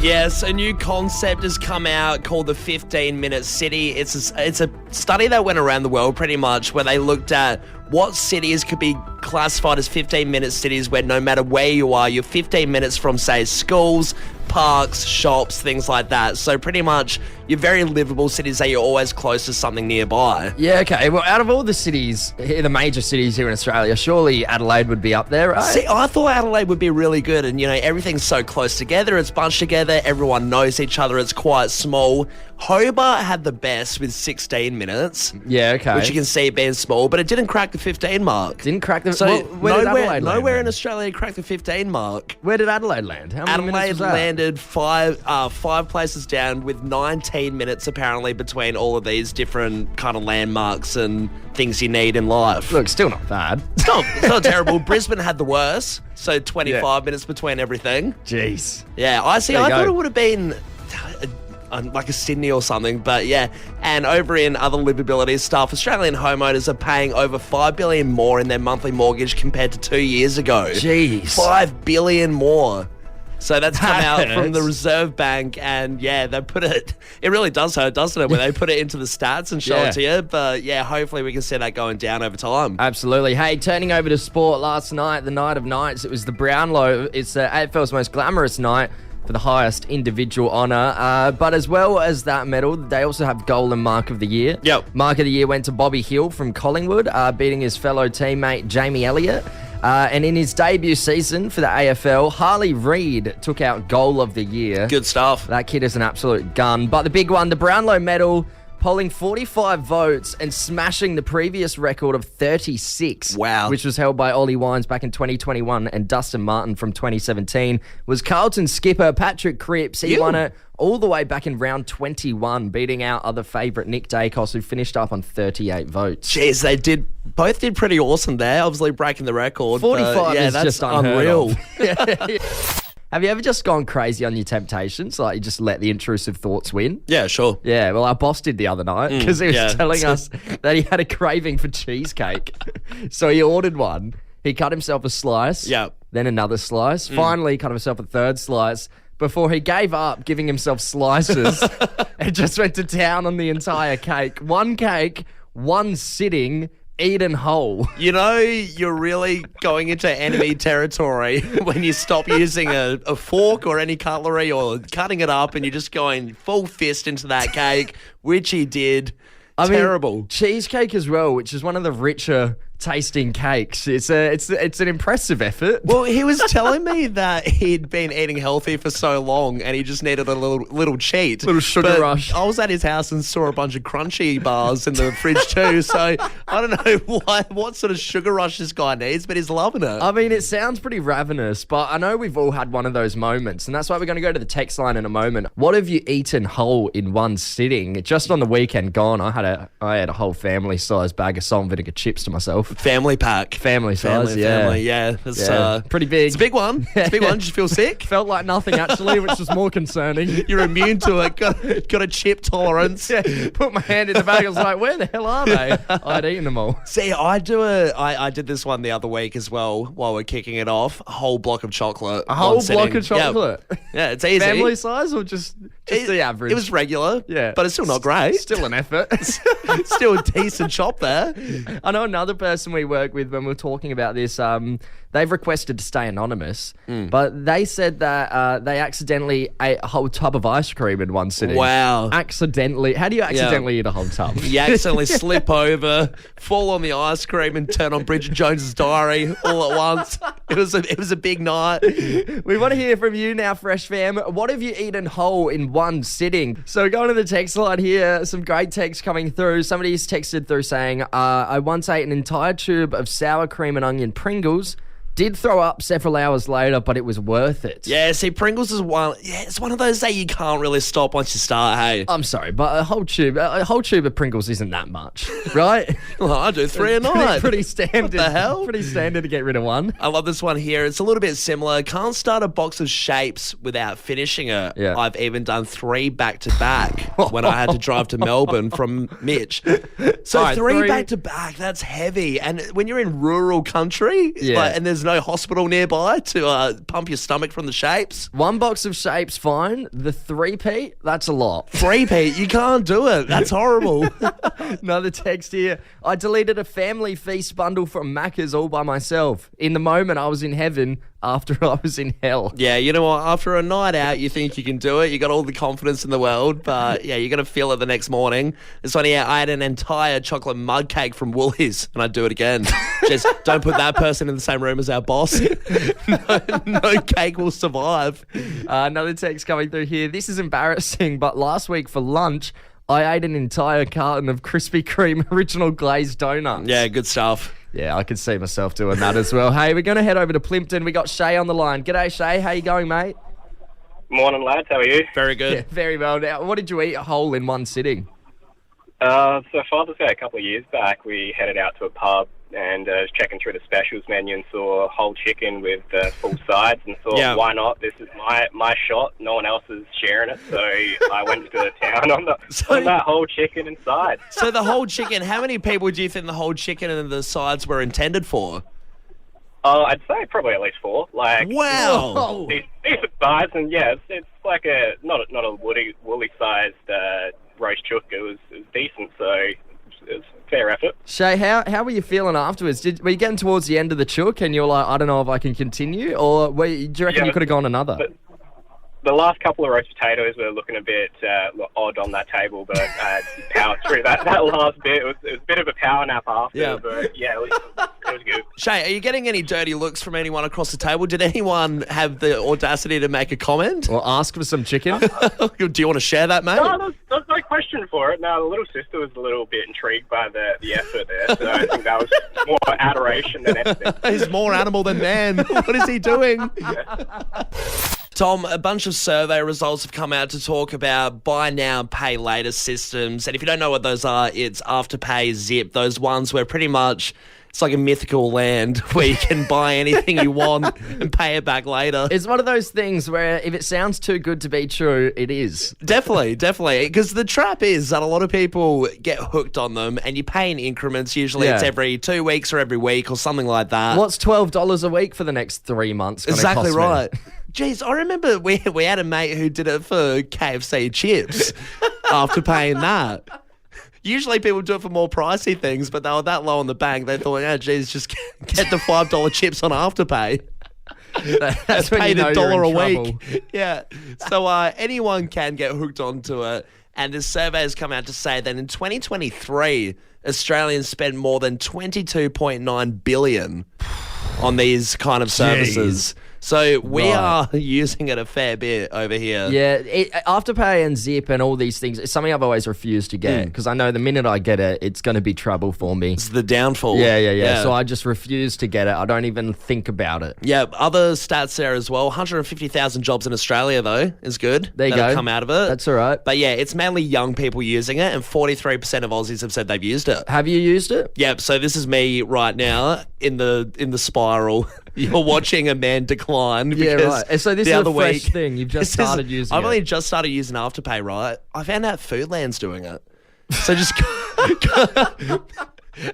Yes, a new concept has come out called the 15-minute city. It's a study that went around the world pretty much where they looked at what cities could be classified as 15-minute cities where no matter where you are, you're 15 minutes from, say, schools, parks, shops, things like that. So pretty much you're very livable cities that you're always close to something nearby. Yeah, okay. Well, out of all the cities, the major cities here in Australia, surely Adelaide would be up there, right? See, I thought Adelaide would be really good and, everything's so close together. It's bunched together. Everyone knows each other. It's quite small. Hobart had the best with 16 minutes. Yeah, okay. Which you can see being small, but it didn't crack the 15 mark. Didn't crack the... So where did Adelaide land? Nowhere in Australia cracked the 15 mark. Where did Adelaide land? How many minutes was that? Landed five places down with 19 minutes apparently between all of these different kind of landmarks and things you need in life. Look, still not bad. It's not terrible. Brisbane had the worst, so 25 minutes between everything. Jeez. Yeah, I thought it would have been like a Sydney or something, but yeah. And over in other livability stuff, Australian homeowners are paying over $5 billion more in their monthly mortgage compared to 2 years ago. Jeez. $5 billion more. So that's come out from the Reserve Bank, and yeah, they put it really does hurt, doesn't it, when they put it into the stats and show it to you. But yeah, hopefully we can see that going down over time. Absolutely. Hey, turning over to sport, last night, the night of nights, it was the Brownlow. It's AFL's most glamorous night for the highest individual honour. But as well as that medal, they also have Golden Mark of the Year. Yep. Mark of the Year went to Bobby Hill from Collingwood, beating his fellow teammate Jamie Elliott. And in his debut season for the AFL, Harley Reid took out Goal of the Year. Good stuff. That kid is an absolute gun. But the big one, the Brownlow medal, polling 45 votes and smashing the previous record of 36. Wow. Which was held by Ollie Wines back in 2021 and Dustin Martin from 2017, was Carlton skipper Patrick Cripps. He won it all the way back in round 21, beating out other favourite Nick Dacos, who finished up on 38 votes. Jeez, they both did pretty awesome there, obviously breaking the record. 45 is that's just unreal. Have you ever just gone crazy on your temptations? Like you just let the intrusive thoughts win? Yeah, sure. Yeah, well, our boss did the other night because he was telling us that he had a craving for cheesecake. So he ordered one. He cut himself a slice. Yep. Then another slice. Finally, cut himself a third slice before he gave up giving himself slices and just went to town on the entire cake. One cake, one sitting, eaten whole. You're really going into enemy territory when you stop using a fork or any cutlery or cutting it up and you're just going full fist into that cake, which he did. Terrible. Cheesecake as well, which is one of the richer tasting cakes. It's an impressive effort. Well, he was telling me that he'd been eating healthy for so long and he just needed a little cheat. Little sugar rush. I was at his house and saw a bunch of crunchy bars in the fridge too, so I don't know what sort of sugar rush this guy needs, but he's loving it. I mean, it sounds pretty ravenous, but I know we've all had one of those moments, and that's why we're going to go to the text line in a moment. What have you eaten whole in one sitting? Just on the weekend gone, I had a whole family-sized bag of salt and vinegar chips to myself. Family pack. Family size, yeah. Yeah. It's pretty big. It's a big one. It's a big one. Did you feel sick? Felt like nothing, actually, which was more concerning. You're immune to it. Got a chip tolerance. Yeah. Put my hand in the bag. I was like, where the hell are they? I'd eaten them all. See, I did this one the other week as well while we're kicking it off. A whole block of chocolate. A whole block of chocolate? Yeah, it's easy. Family size or just the average? It was regular, but it's still not great. Still an effort. Still a decent chop there. I know another person we work with when we're talking about this, they've requested to stay anonymous, but they said that they accidentally ate a whole tub of ice cream in one sitting. Wow. Accidentally. How do you accidentally eat a whole tub? You accidentally slip over, fall on the ice cream and turn on Bridget Jones's Diary all at once. It was a big night. We want to hear from you now, Fresh Fam. What have you eaten whole in one sitting? So going to the text line here, some great texts coming through. Somebody's texted through saying, I once ate an entire tube of sour cream and onion Pringles. Did throw up several hours later, but it was worth it. Yeah, see, Pringles is one. Yeah, it's one of those that you can't really stop once you start. Hey, I'm sorry, but a whole tube of Pringles isn't that much, right? Well, I do 3 a night. Pretty standard. What the hell? Pretty standard to get rid of one. I love this one here. It's a little bit similar. Can't start a box of shapes without finishing it. Yeah. I've even done 3 back to back when I had to drive to Melbourne from Mitch. So All right, 3 back to back. That's heavy. And when you're in rural country, and there's no hospital nearby to pump your stomach from the shapes? 1 box of shapes, fine. The 3p, that's a lot. 3p, you can't do it. That's horrible. Another text here. I deleted a family feast bundle from Macca's all by myself. In the moment, I was in heaven. After I was in hell. Yeah, you know what? After a night out, you think you can do it. You got all the confidence in the world, but yeah, you're going to feel it the next morning. This one here, I had an entire chocolate mug cake from Woolies, and I'd do it again. Just don't put that person in the same room as our boss. No cake will survive. Another text coming through here. This is embarrassing, but last week for lunch, I ate an entire carton of Krispy Kreme original glazed donuts. Yeah, good stuff. Yeah, I could see myself doing that as well. Hey, we're going to head over to Plympton. We got Shay on the line. G'day, Shay. How you going, mate? Morning, lads. How are you? Very good. Yeah, very well. Now, what did you eat whole in one sitting? So Father's Day a couple of years back, we headed out to a pub and was checking through the specials menu and saw whole chicken with full sides and thought, why not? This is my shot. No one else is sharing it. So I went to town on that whole chicken and sides. So the whole chicken, how many people do you think the whole chicken and the sides were intended for? I'd say probably at least 4. Like, wow. Decent size, and yeah, it's like a not a woolly sized roast chook. It was decent, so it was fair effort. Shay, how were you feeling afterwards? Were you getting towards the end of the chook and you're like, I don't know if I can continue, or do you reckon you could have gone another? The last couple of roast potatoes were looking a bit odd on that table, but I powered through that last bit. It was a bit of a power nap after, but yeah, it was good. Shay, are you getting any dirty looks from anyone across the table? Did anyone have the audacity to make a comment? Or ask for some chicken? Do you want to share that, mate? No, there's no question for it. No, the little sister was a little bit intrigued by the effort there, so I think that was more adoration than anything. He's more animal than man. What is he doing? Tom, a bunch of survey results have come out to talk about buy now, pay later systems. And if you don't know what those are, it's AfterPay, Zip, those ones where pretty much it's like a mythical land where you can buy anything you want and pay it back later. It's one of those things where if it sounds too good to be true, it is. Definitely. Because the trap is that a lot of people get hooked on them and you pay in increments. Usually it's every 2 weeks or every week or something like that. What's $12 a week for the next 3 months? Exactly right. Jeez, I remember we had a mate who did it for KFC chips after paying that. Usually people do it for more pricey things, but they were that low on the bank, they thought, oh, geez, just get the $5 chips on AfterPay. That's when paid you know $1 you're in a week. trouble. Yeah. So anyone can get hooked onto it. And this survey has come out to say that in 2023, Australians spent more than $22.9 billion on these kind of services. Jeez. So we are using it a fair bit over here. Yeah, AfterPay and Zip and all these things, it's something I've always refused to get because I know the minute I get it, it's going to be trouble for me. It's the downfall. Yeah. So I just refuse to get it. I don't even think about it. Yeah, other stats there as well. 150,000 jobs in Australia, though, is good. There you That'll go. come out of it. That's all right. But yeah, it's mainly young people using it, and 43% of Aussies have said they've used it. Have you used it? Yep, so this is me right now in the spiral. You're watching a man decline. Yeah, right. And so this the is other a fresh week, thing. You've just started using I've it. only just started using AfterPay, right? I found out Foodland's doing it. So just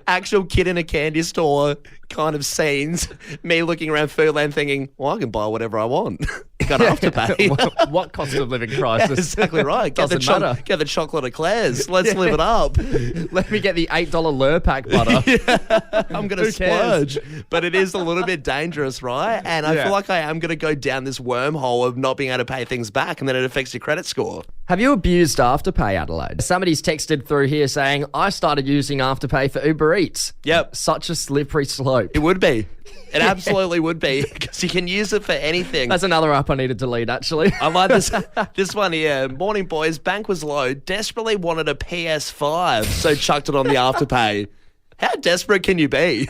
actual kid in a candy store kind of scenes. Me looking around Foodland thinking, well, I can buy whatever I want. Got AfterPay. What cost of living crisis? Yeah, exactly right. Get the chocolate eclairs. Let's live it up. Let me get the $8 Lurpak butter. I'm going to splurge. But it is a little bit dangerous, right? And I feel like I am going to go down this wormhole of not being able to pay things back, and then it affects your credit score. Have you abused AfterPay, Adelaide? Somebody's texted through here saying, I started using AfterPay for Uber Eats. Yep. Such a slippery slope. It would be. It absolutely would be, because you can use it for anything. That's another app I need to delete, actually. I like this one here. Morning, boys. Bank was low. Desperately wanted a PS5, so chucked it on the AfterPay. How desperate can you be?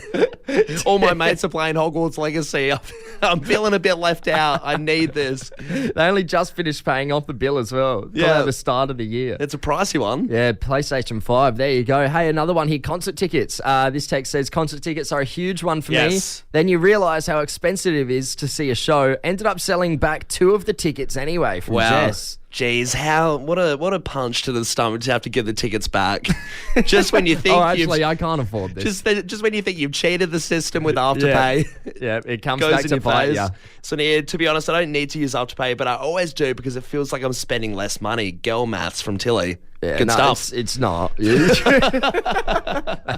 All my mates are playing Hogwarts Legacy. I'm feeling a bit left out. I need this. They only just finished paying off the bill as well. Yeah. At the start of the year. It's a pricey one. Yeah, PlayStation 5. There you go. Hey, another one here. Concert tickets. This text says concert tickets are a huge one for me. Then you realise how expensive it is to see a show. Ended up selling back 2 of the tickets anyway from Jess. Jeez, what a punch to the stomach to have to give the tickets back. Just when you think I can't afford this. Just when you think you've cheated the system with AfterPay. Yeah, it comes goes back in to your bite face. you. So to be honest, I don't need to use AfterPay, but I always do because it feels like I'm spending less money. Girl maths from Tilly. Yeah, Good no, stuff. It's not.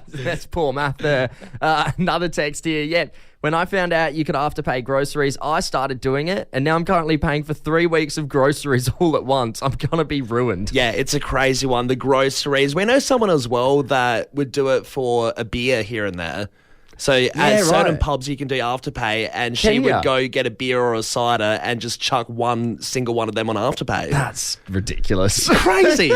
That's poor math there. Another text here. Yeah, when I found out you could Afterpay groceries, I started doing it, and now I'm currently paying for 3 weeks of groceries all at once. I'm going to be ruined. Yeah, it's a crazy one. The groceries. We know someone as well that would do it for a beer here and there. So at certain pubs you can do Afterpay, and she would go get a beer or a cider and just chuck one single one of them on Afterpay. That's ridiculous. Crazy.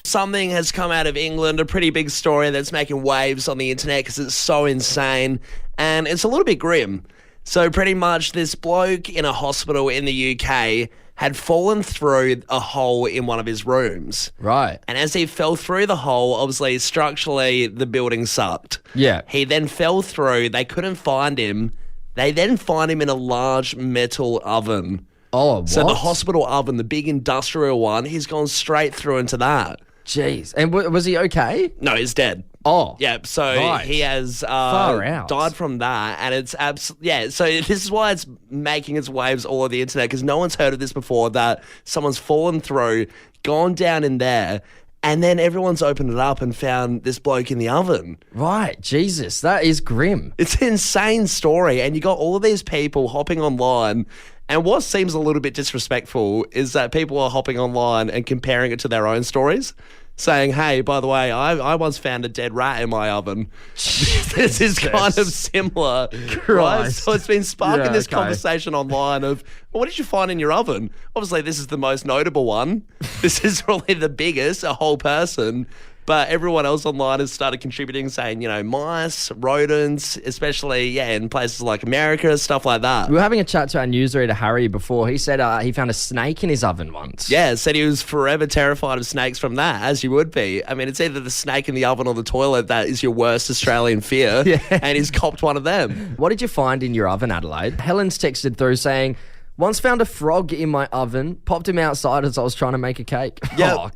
Something has come out of England, a pretty big story that's making waves on the internet because it's so insane, and it's a little bit grim. So pretty much this bloke in a hospital in the UK had fallen through a hole in one of his rooms. Right. And as he fell through the hole, obviously, structurally, the building sucked. Yeah. He then fell through. They couldn't find him. They then find him in a large metal oven. Oh, what? So the hospital oven, the big industrial one, he's gone straight through into that. Jeez. And was he okay? No, he's dead. Oh. Yeah, so right. he has Far out. died from that, and it's so this is why it's making its waves all over the internet, because no one's heard of this before, that someone's fallen through, gone down in there, and then everyone's opened it up and found this bloke in the oven. Right. Jesus, that is grim. It's an insane story, and you got all of these people hopping online. And what seems a little bit disrespectful is that people are hopping online and comparing it to their own stories, saying, hey, by the way, I once found a dead rat in my oven. This is kind of similar, right? So it's been sparking this conversation online of, well, what did you find in your oven? Obviously, this is the most notable one. This is probably the biggest, a whole person. But everyone else online has started contributing, saying, mice, rodents, especially, in places like America, stuff like that. We were having a chat to our newsreader, Harry, before. He said he found a snake in his oven once. Yeah, said he was forever terrified of snakes from that, as you would be. I mean, it's either the snake in the oven or the toilet that is your worst Australian fear, and he's copped one of them. What did you find in your oven, Adelaide? Helen's texted through saying, once found a frog in my oven, popped him outside as I was trying to make a cake. Yeah. Oh,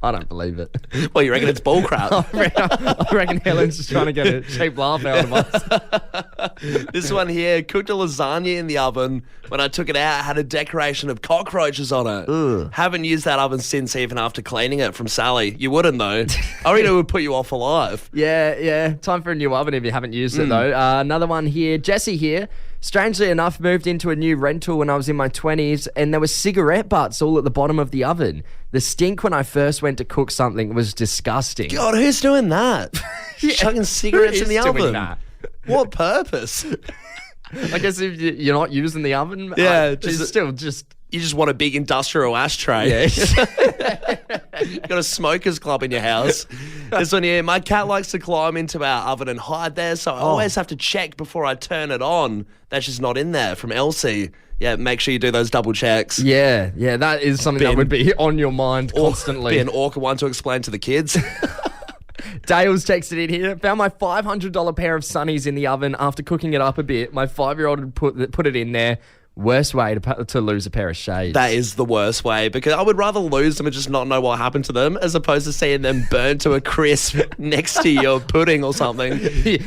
I don't believe it. Well, you reckon it's bull crap? I reckon Helen's just trying to get a cheap laugh out of us. This one here, cooked a lasagna in the oven. When I took it out, it had a decoration of cockroaches on it. Ugh. Haven't used that oven since, even after cleaning it from Sally. You wouldn't, though. I reckon it would put you off for life. Yeah. Time for a new oven if you haven't used it, though. Another one here. Jesse here. Strangely enough, moved into a new rental when I was in my 20s, and there were cigarette butts all at the bottom of the oven. The stink when I first went to cook something was disgusting. God, who's doing that? Chucking cigarettes in the oven. That? What purpose? I guess if you're not using the oven, Yeah, it's still just... You just want a big industrial ashtray. Yeah. You got a smokers club in your house. This one here, my cat likes to climb into our oven and hide there, so I always have to check before I turn it on that she's not in there. From Elsie. Yeah, make sure you do those double checks. Yeah, that is something that would be on your mind constantly. Be an awkward one to explain to the kids. Dale's texted in here. Found my $500 pair of sunnies in the oven after cooking it up a bit. My 5-year-old had put it in there. Worst way to lose a pair of shades. That is the worst way, because I would rather lose them and just not know what happened to them, as opposed to seeing them burn to a crisp next to your pudding or something.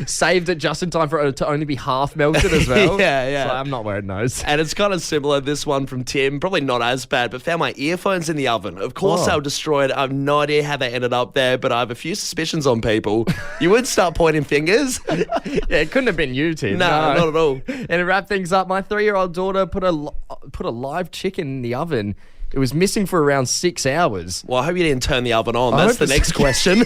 Saved it just in time for it to only be half melted as well. Yeah. So I'm not wearing those. And it's kind of similar, this one from Tim, probably not as bad, but found my earphones in the oven. Of course they were destroyed. I have no idea how they ended up there, but I have a few suspicions on people. You would start pointing fingers. Yeah, it couldn't have been you, Tim. No, not at all. And to wrap things up, my 3-year-old daughter put a live chicken in the oven. It was missing for around 6 hours. Well, I hope you didn't turn the oven on. That's the next question.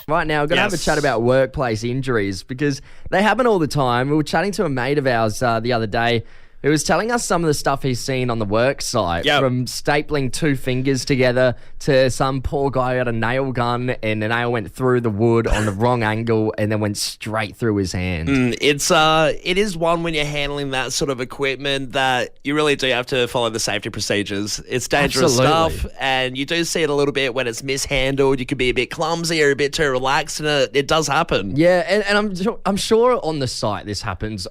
Right now, I'm going to have a chat about workplace injuries, because they happen all the time. We were chatting to a mate of ours the other day who was telling us some of the stuff he's seen on the work site, from stapling 2 fingers together to some poor guy who had a nail gun and the nail went through the wood on the wrong angle and then went straight through his hand. It is one when you're handling that sort of equipment that you really do have to follow the safety procedures. It's dangerous stuff, and you do see it a little bit when it's mishandled. You could be a bit clumsy or a bit too relaxed, and it does happen. Yeah, and I'm sure on the site this happens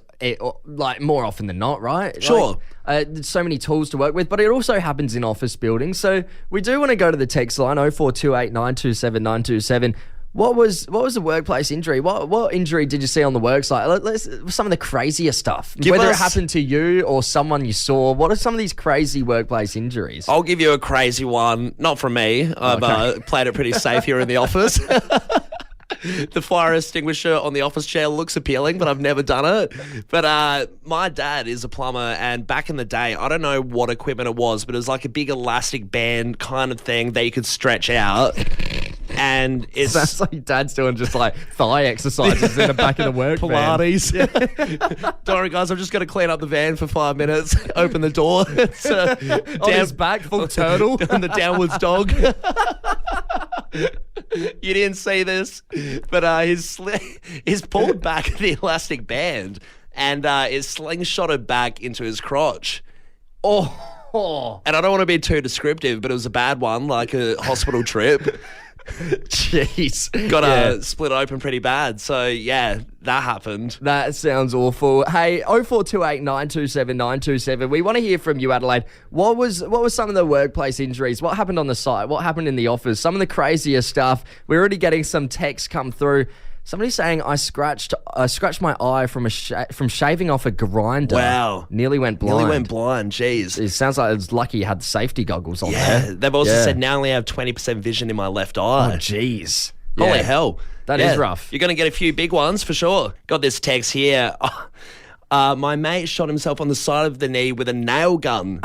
like more often than not, right? right? Sure. There's so many tools to work with, but it also happens in office buildings. So we do want to go to the text line 0428 927 927. What was the workplace injury? What injury did you see on the work site? Let's some of the crazier stuff. Whether it happened to you or someone you saw. What are some of these crazy workplace injuries? I'll give you a crazy one. Not from me. I've played it pretty safe here in the office. The fire extinguisher on the office chair looks appealing, but I've never done it. But my dad is a plumber, and back in the day, I don't know what equipment it was, but it was like a big elastic band kind of thing that you could stretch out. And it's sounds like your dad's doing just like thigh exercises in the back of the work Pilates. Don't worry, guys, I'm just going to clean up the van for 5 minutes. Open the door. It's on his back, full turtle. Doing the downwards dog. You didn't see this, but he's pulled back the elastic band and is slingshotted back into his crotch. Oh. And I don't want to be too descriptive, but it was a bad one, like a hospital trip. Jeez. Got split open pretty bad. So, yeah, that happened. That sounds awful. Hey, 0428 927 927. We want to hear from you, Adelaide. What was some of the workplace injuries? What happened on the site? What happened in the office? Some of the crazier stuff. We're already getting some texts come through. Somebody's saying I scratched my eye from shaving off a grinder. Wow. Nearly went blind. Jeez. It sounds like it's lucky you had the safety goggles on Yeah. there. They've also said now I only have 20% vision in my left eye. Oh, jeez. Holy hell. That is rough. You're going to get a few big ones for sure. Got this text here. My mate shot himself on the side of the knee with a nail gun.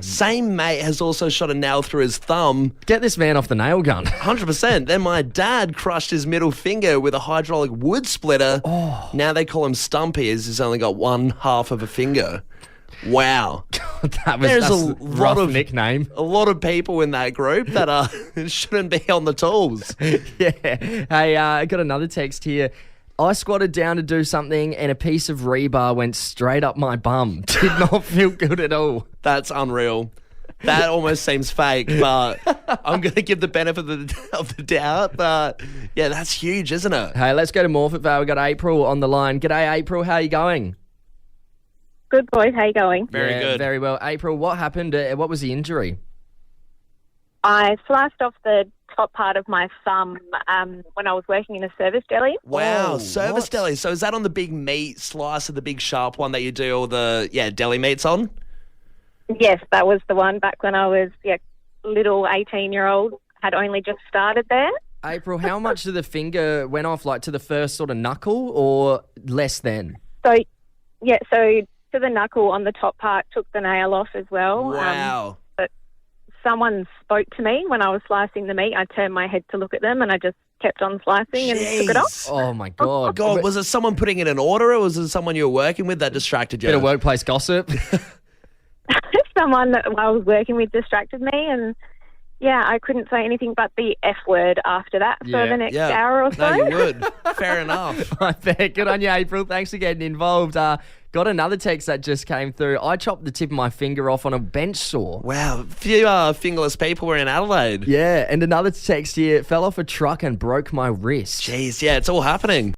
Same mate has also shot a nail through his thumb. Get this man off the nail gun. 100%. Then my dad crushed his middle finger with a hydraulic wood splitter. Oh. Now they call him Stumpy as he's only got one half of a finger. Wow. That's a rough nickname. A lot of people in that group that shouldn't be on the tools. Yeah. Hey, I got another text here. I squatted down to do something and a piece of rebar went straight up my bum. Did not feel good at all. That's unreal. That almost seems fake, but I'm going to give the benefit of the doubt. But yeah, that's huge, isn't it? Hey, let's go to Morphettvale. We've got April on the line. G'day, April. How are you going? Good, boys. How you going? Very good. Very well. April, what happened? What was the injury? I sliced off the top part of my thumb when I was working in a service deli. Wow, Oh, service what? deli. So is that on the big meat slice of the big sharp one that you do all the deli meats on? Yes, that was the one back when I was little 18-year-old, had only just started there. April, how much of the finger went off, like to the first sort of knuckle or less than? So to the knuckle on the top part, took the nail off as well. Wow. But someone spoke to me when I was slicing the meat. I turned my head to look at them and I just kept on slicing and took it off. Oh, my God. God, was it someone putting in an order or was it someone you were working with that distracted you? Bit of workplace gossip. Someone that I was working with distracted me and, I couldn't say anything but the F word after that for the next hour or so. No, you would. Fair enough. I bet. Good on you, April. Thanks for getting involved. Got another text that just came through. I chopped the tip of my finger off on a bench saw. Wow. A few fingerless people were in Adelaide. Yeah, and another text here. Fell off a truck and broke my wrist. Jeez, yeah, it's all happening.